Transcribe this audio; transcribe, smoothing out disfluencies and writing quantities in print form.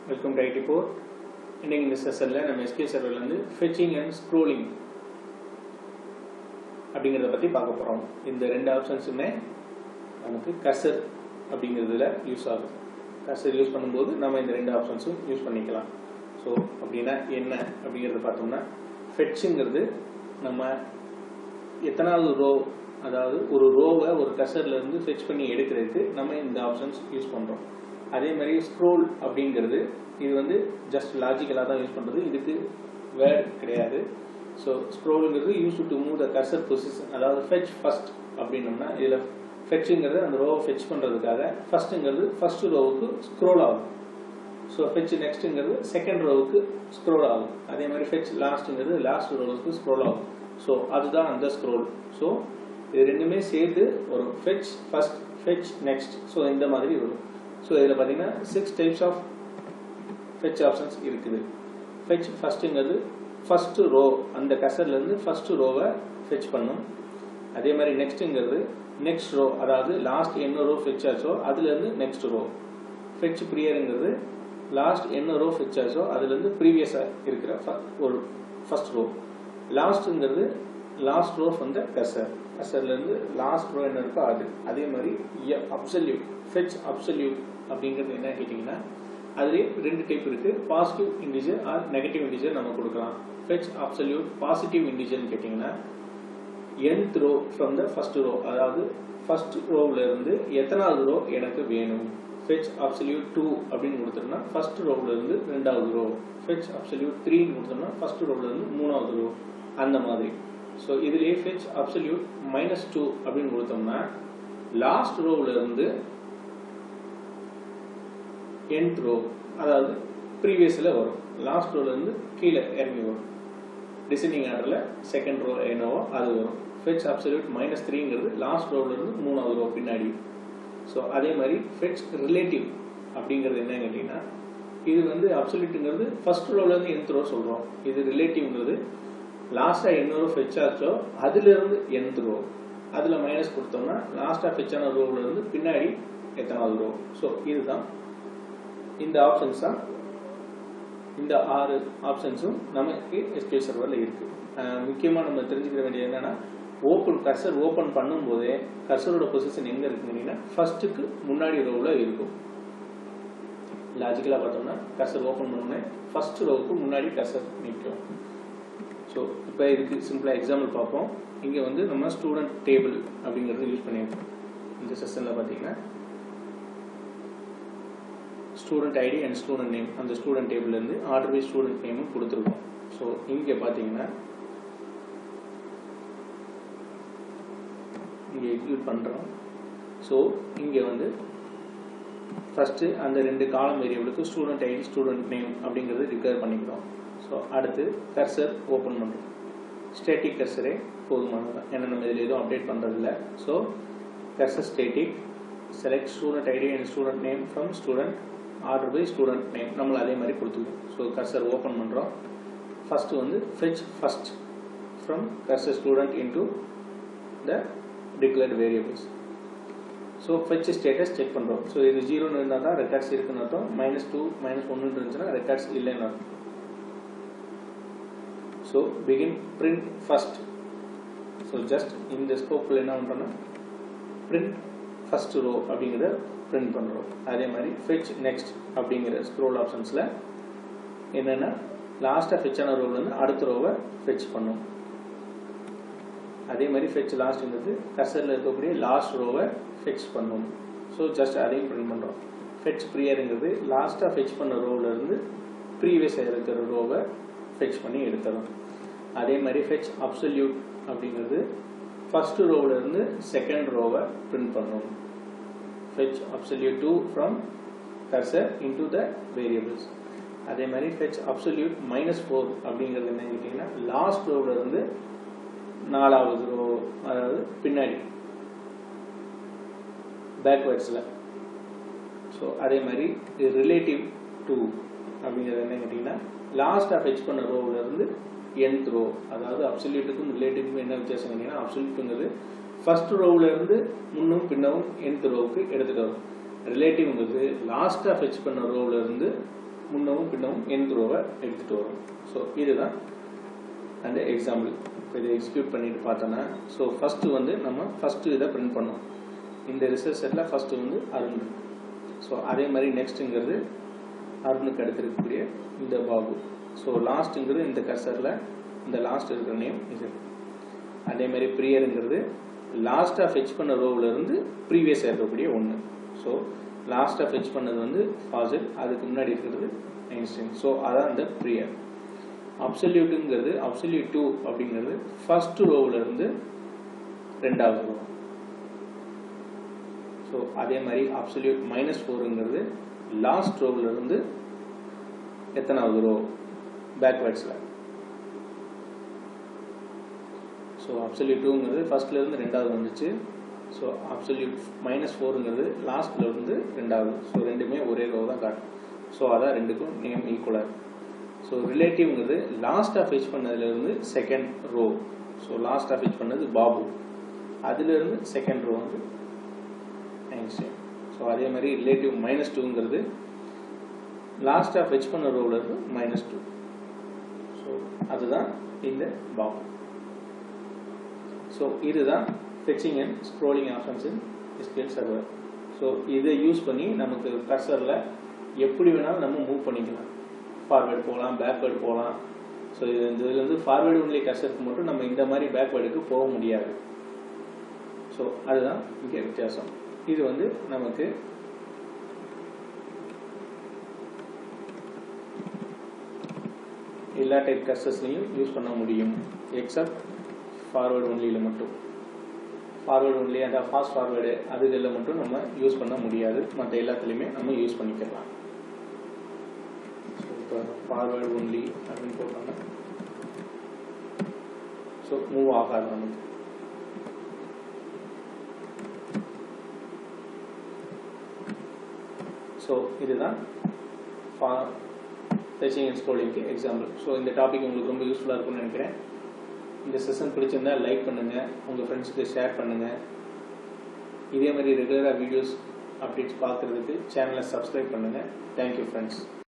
Welcome to IT Port. இன்னைக்கு இந்த செஷன்ல நம்ம SQL சர்வர்ல இருந்து fetching and scrolling அப்படிங்கறத பத்தி பார்க்க போறோம். இந்த ரெண்டு ஆப்ஷன்ஸுமே நமக்கு கர்சர் அப்படிங்கிறதுல யூஸ் ஆகுது. கர்சர் யூஸ் பண்ணும்போது நம்ம இந்த ரெண்டு ஆப்ஷன்ஸும் யூஸ் பண்ணிக்கலாம். ஸோ அப்படின்னா என்ன அப்படிங்கிறத பார்த்தோம்னா ஃபெட்ச்ங்கிறது நம்ம எத்தனாவது ரோ, அதாவது ஒரு ரோவை ஒரு கர்சர்ல இருந்து ஃபெட்ச் பண்ணி எடுக்கிறதுக்கு நம்ம இந்த ஆப்ஷன்ஸ் யூஸ் பண்றோம். அதே மாதிரி ஸ்க்ரோல் அப்படிங்கிறது இது வந்து ஜஸ்ட் லாஜிக்கலாக தான் யூஸ் பண்ணுறது, இதுக்கு வேர்ட் கிடையாது. ஸோ ஸ்க்ரோலுங்கிறது use to move the cursor position, அதாவது ஃபெட்ச் ஃபர்ஸ்ட் அப்படின்னோம்னா இதில் ஃபெட்சுங்கிறது அந்த ரோவை ஃபெட்ச் பண்ணுறதுக்காக, ஃபர்ஸ்ட்டுங்கிறது ஃபர்ஸ்ட் ரோவுக்கு ஸ்க்ரோல் ஆகும். ஸோ ஃபெட்ச் நெக்ஸ்ட்டுங்கிறது செகண்ட் ரோவுக்கு ஸ்க்ரோல் ஆகும். அதே மாதிரி ஃபெட்ச் லாஸ்ட்டுங்கிறது லாஸ்ட் ரோவுக்கு ஸ்க்ரோல் ஆகும். ஸோ அதுதான் அந்த ஸ்க்ரோல். ஸோ இது ரெண்டுமே சேர்த்து ஒரு fetch first, fetch next, so இந்த மாதிரி வரும். ஸோ இதில் பார்த்தீங்கன்னா 6 டைப்ஸ் ஆஃப் ஃபெட்ச் ஆப்ஷன்ஸ் இருக்குது. ஃபெட்ச் ஃபர்ஸ்ட்டுங்கிறது ஃபர்ஸ்ட் ரோ, அந்த கர்சர்லேருந்து ஃபர்ஸ்ட் ரோவை ஃபெட்ச் பண்ணும். அதே மாதிரி நெக்ஸ்ட்டுங்கிறது நெக்ஸ்ட் ரோ, அதாவது லாஸ்ட் என்ன ரோ ஃபெட்ச் ஆச்சோ அதுலேருந்து நெக்ஸ்ட் ரோ. ஃபெட்ச் ப்ரியருங்கிறது லாஸ்ட் என்ன ரோ ஃபெட்ச் ஆச்சோ அதுலேருந்து ப்ரீவியஸாக இருக்கிற ஒரு ஃபர்ஸ்ட் ரோ. லாஸ்ட்டுங்கிறது last row from the cursor, கர்சர்லேருந்து லாஸ்ட் ரோ என்ன இருக்கோ அது. அதே மாதிரி அப்சல்யூட், ஃபெட்ச் அப்சல்யூட் அப்படிங்கிறது என்ன கேட்டிங்கன்னா அதுலேயே ரெண்டு டைப் இருக்குது. Positive integer or negative integer நம்ம கொடுக்கலாம். ஃபெட்ச் அப்சல்யூட் பாசிட்டிவ் இன்டிஜர்னு கேட்டிங்கன்னா nth row from the first row, அதாவது ஃபர்ஸ்ட் ரோவில் இருந்து எத்தனாவது ரோ எனக்கு வேணும். ஃபெட்ச் அப்சல்யூட் 2 அப்படின்னு கொடுத்தோம்னா ஃபர்ஸ்ட் ரோவில் இருந்து ரெண்டாவது ரோ. ஃபெட்ச் அப்சல்யூட் 3 கொடுத்தோம்னா ஃபர்ஸ்ட் ரோவில் இருந்து மூணாவது ரோ, அந்த மாதிரி. ஸோ இதுலேயே ஃபெட்ச் அப்சல்யூட் -2 அப்படின்னு கொடுத்தோம்னா லாஸ்ட் ரோவில் இருந்து nth ரோ, அதாவது ப்ரீவியஸில் வரும். லாஸ்ட் ரோவில் இருந்து கீழே இறங்கி வரும். டிசெண்டிங் ஆர்டரில் செகண்ட் ரோ என்னவோ அது வரும். ஃபெட்ச் அப்சல்யூட் -3ங்கிறது லாஸ்ட் ரோவில் இருந்து மூணாவது ரோ பின்னாடி. ஸோ அதே மாதிரி ஃபெட்ச் ரிலேட்டிவ் அப்படிங்கிறது என்னன்னு கேட்டிங்கன்னா இது வந்து அப்சல்யூட்டுங்கிறது ஃபர்ஸ்ட் ரோவிலேருந்து nth ரோ சொல்கிறோம். இது ரிலேட்டிவ்ங்கிறது லாஸ்ட்டாக என்ன ரோ ஃபெட்ச் ஆச்சோ அதுலேருந்து nth ரோ, அதில் மைனஸ் கொடுத்தோம்னா லாஸ்ட்டாக ஃபெட்சான ரோவில் இருந்து பின்னாடி எத்தனாவது ரோ. ஸோ இதுதான் இந்த ஆப்ஷன்ஸ் தான். இந்த 6 ஆப்ஷன்ஸும் நமக்கு SQL சர்வரில் இருக்குது. முக்கியமாக நம்ம தெரிஞ்சுக்க வேண்டியது என்னென்னா கர்சர் ஓப்பன் பண்ணும்போதே கர்சரோட பொசிஷன் எங்கே இருக்குங்கன்னா ஃபர்ஸ்ட்டுக்கு முன்னாடி ரோவில் இருக்கும். லாஜிக்கலாக பார்த்தோம்னா கர்சர் ஓப்பன் பண்ணோன்னே ஃபர்ஸ்ட் ரோவுக்கு முன்னாடி கர்சர் நிற்கும். ஸோ இப்போ இதுக்கு சிம்பிளாக எக்ஸாம்பிள் பார்ப்போம். இங்கே வந்து நம்ம ஸ்டூடெண்ட் டேபிள் அப்படிங்கிறது யூஸ் பண்ணியிருக்கோம். இந்த செஷனில் பார்த்தீங்கன்னா student ID and student name, அந்த ஸ்டூடெண்ட் டேபிள்லேருந்து ஆர்டர் பை ஸ்டூடெண்ட் நேமும் கொடுத்துருக்கோம். ஸோ இங்கே பார்த்தீங்கன்னா இங்கே எக்ஸிக்யூட் பண்ணுறோம். ஸோ இங்கே வந்து ஃபஸ்ட்டு அந்த ரெண்டு காலம் வேரியபிளுக்கு ஸ்டூடெண்ட் ஐடி ஸ்டூடெண்ட் நேம் அப்படிங்கிறது டிக்ளேர் பண்ணிக்கிறோம். ஸோ அடுத்து கர்சர் ஓப்பன் பண்ணுறோம். ஸ்டேட்டிக் கர்சரே போதுமானது, ஏன்னா நம்ம இதில் எதுவும் அப்டேட் பண்ணுறதில்ல. So cursor static, select student ID and student name from student order by student name, நம்மளை அதே மாதிரி கொடுத்துருக்கோம். ஸோ கர்சர் ஓப்பன் பண்ணுறோம். ஃபஸ்ட்டு வந்து fetch first from cursor student into the declared variables. So fetch status check பண்ணுறோம். So இது 0ன்னு இருந்தால் தான் ரெக்கார்ட்ஸ் இருக்குன்னு அர்த்தம், -2 -1 இருந்துச்சுன்னா ரெக்கார்ட்ஸ் இல்லைன்னு அர்த்தம். So begin print first. So just இந்த ஸ்கோப்பில் என்ன பண்ணுறோன்னா பிரிண்ட் ஃபர்ஸ்ட் ரோ அப்படிங்கிறத பிரிண்ட் பண்ணுறோம். அதே மாதிரி ஃபெட்ச் நெக்ஸ்ட் அப்படிங்கிற ஸ்க்ரோல் ஆப்ஷன்ஸில் என்னென்னா லாஸ்ட்டாக ஃபெட்சான ரோவிலேருந்து அடுத்த ரோவை ஃபெட்ச் பண்ணும். அதே மாதிரி ஃபெட்ச் லாஸ்ட்டுங்கிறது கர்சரில் இருக்கக்கூடிய லாஸ்ட் ரோவை ஃபெட்ச் பண்ணும். ஸோ ஜஸ்ட் அதையும் பிரிண்ட் பண்ணுறோம். ஃபெட்ச் ப்ரியருங்கிறது லாஸ்ட்டாக ஃபெட்ச் பண்ண ரோவிலேருந்து ப்ரீவியஸாக இருக்கிற ரோவை ஃபெட்ச் பண்ணி எடுத்துடும். அதே மாதிரி ஃபெட்ச் அப்சல்யூட் அப்படிங்கிறது ஃபர்ஸ்ட் ரோவிலேருந்து செகண்ட் ரோவை பிரிண்ட் பண்ணும். Fetch absolute 2 from cursor into the variables. அதே மாதிரி ஃபெட்ச் அப்சல்யூட் -4 அப்படிங்கிறது என்னன்னு கேட்டிங்கன்னா லாஸ்ட் ரோவிலேருந்து நாலாவது ரோ, அதாவது பின்னாடி பேக்வேர்ட்ஸில். ஸோ அதே மாதிரி ரிலேட்டிவ் 2 அப்படிங்கிறது என்ன கேட்டிங்கன்னா லாஸ்ட்டாக ஃபெட்ச் பண்ண ரோவிலேருந்து nth ரோ, அதாவது அப்சல்யூட்டுக்கும் ரிலேட்டிவ்க்கும் என்ன வித்தியாசம் கேட்டிங்கன்னா அப்சல்யூட்டுங்கிறது ஃபர்ஸ்ட் ரோவில் இருந்து முன்னும் பின்னவும் nth ரோவுக்கு எடுத்துகிட்டு வரும். ரிலேட்டிவ்ங்கிறது லாஸ்ட்டாக ஃபெட்ச் பண்ண ரோவில் இருந்து முன்னவும் பின்னவும் nth ரோவை எடுத்துகிட்டு வரும். ஸோ இதுதான் அந்த எக்ஸாம்பிள். இப்போ இதை எக்ஸிக்யூட் பண்ணிட்டு பார்த்தோன்னா, ஸோ ஃபஸ்ட்டு வந்து நம்ம ஃபஸ்ட்டு இதை பிரிண்ட் பண்ணோம். இந்த ரிசல்ட் செட்டில் ஃபஸ்ட்டு வந்து அருண். ஸோ அதே மாதிரி நெக்ஸ்ட்டுங்கிறது அருணுக்கு அடுத்திருக்கக்கூடிய இந்த பாபு. ஸோ லாஸ்ட்டுங்கிறது இந்த கர்சரில் இந்த லாஸ்ட் இருக்கிற நேம் இது. அதே மாதிரி ப்ரியருங்கிறது லாஸ்ட்டாக ஃபெச் பண்ண ரோவிலேருந்து ப்ரீவியஸாக இருக்கக்கூடிய ஒன்று. ஸோ லாஸ்ட்டாக ஃபெச் பண்ணது வந்து ஃபாசில், அதுக்கு முன்னாடி இருக்கிறது ஐன்ஸ்டைன். ஸோ அதான் இந்த ப்ரியர். அப்சல்யூட்டுங்கிறது அப்சல்யூட் 2 அப்படிங்கிறது ஃபர்ஸ்ட் ரோவிலேருந்து ரெண்டாவது ரோ. ஸோ அதே மாதிரி அப்சல்யூட் -4ங்கிறது லாஸ்ட் ரோவிலேருந்து எத்தனாவது ரோ பேக்வேர்ட்ஸில். ஸோ அப்சல்யூட் 2ங்கிறது ஃபர்ஸ்ட்லேருந்து ரெண்டாவது வந்துச்சு. ஸோ அப்சல்யூட் -4ங்கிறது லாஸ்ட்லேருந்து ரெண்டாவது. ஸோ ரெண்டுமே ஒரே ரோ தான் காட்டும். ஸோ அதான் ரெண்டுக்கும் நேம் ஈக்குவலாக. ஸோ ரிலேட்டிவ்ங்கிறது லாஸ்ட்டாக ஃபெச் பண்ணதுலேருந்து செகண்ட் ரோ. ஸோ லாஸ்ட்டாக ஃபெச் பண்ணது பாபு, அதுலேருந்து செகண்ட் ரோ வந்து ஐன்ஸ்டைன். ஸோ அதே மாதிரி ரிலேட்டிவ் -2ங்கிறது லாஸ்ட்டாக ஃபெச் பண்ண ரோவிலேருந்து -2. ஸோ அதுதான் இந்த பாபு. ஸோ இதுதான் fetching and scrolling options in SQL server. So இதை யூஸ் பண்ணி நமக்கு கர்சரில் எப்படி வேணாலும் நம்ம மூவ் பண்ணிக்கலாம். ஃபார்வேர்டு போகலாம், பேக்வேர்டு போகலாம். ஸோ இதுலேருந்து ஃபார்வேர்டு ஒன்லி கர்சருக்கு மட்டும் நம்ம இந்த மாதிரி பேக்வேர்டுக்கு போக முடியாது. ஸோ அதுதான் இங்கே வித்தியாசம். இது வந்து நமக்கு எல்லா டைப் கர்சர்ஸ்லையும் யூஸ் பண்ண முடியும், எக்ஸப்ட் ஃபார்வேர்டு ஒன்லியில் மட்டும். ஃபார்வேர்டு ஒன்லி அந்த ஃபாஸ்ட் ஃபார்வேர்டு அதுகளில் மட்டும் நம்ம யூஸ் பண்ண முடியாது. மற்ற எல்லாத்துலேயுமே நம்ம யூஸ் பண்ணிக்கலாம். ஸோ இப்போ ஃபார்வேர்டு ஒன்லி அப்படின்னு போட்டோம்னா ஸோ மூவ் ஆகாது நமக்கு. ஸோ இதுதான் ஃபெச்சிங் அண்ட் ஸ்க்ரோலிங்க்கு எக்ஸாம்பிள். ஸோ இந்த டாபிக் உங்களுக்கு ரொம்ப யூஸ்ஃபுல்லாக இருக்கும்னு நினைக்கிறேன். இந்த செஷன் பிடிச்சிருந்தா லைக் பண்ணுங்கள், உங்கள் ஃப்ரெண்ட்ஸுக்கு ஷேர் பண்ணுங்கள். இதே மாதிரி ரெகுலராக வீடியோஸ் அப்டேட்ஸ் பார்க்குறதுக்கு சேனலை சப்ஸ்கிரைப் பண்ணுங்கள். Thank you friends.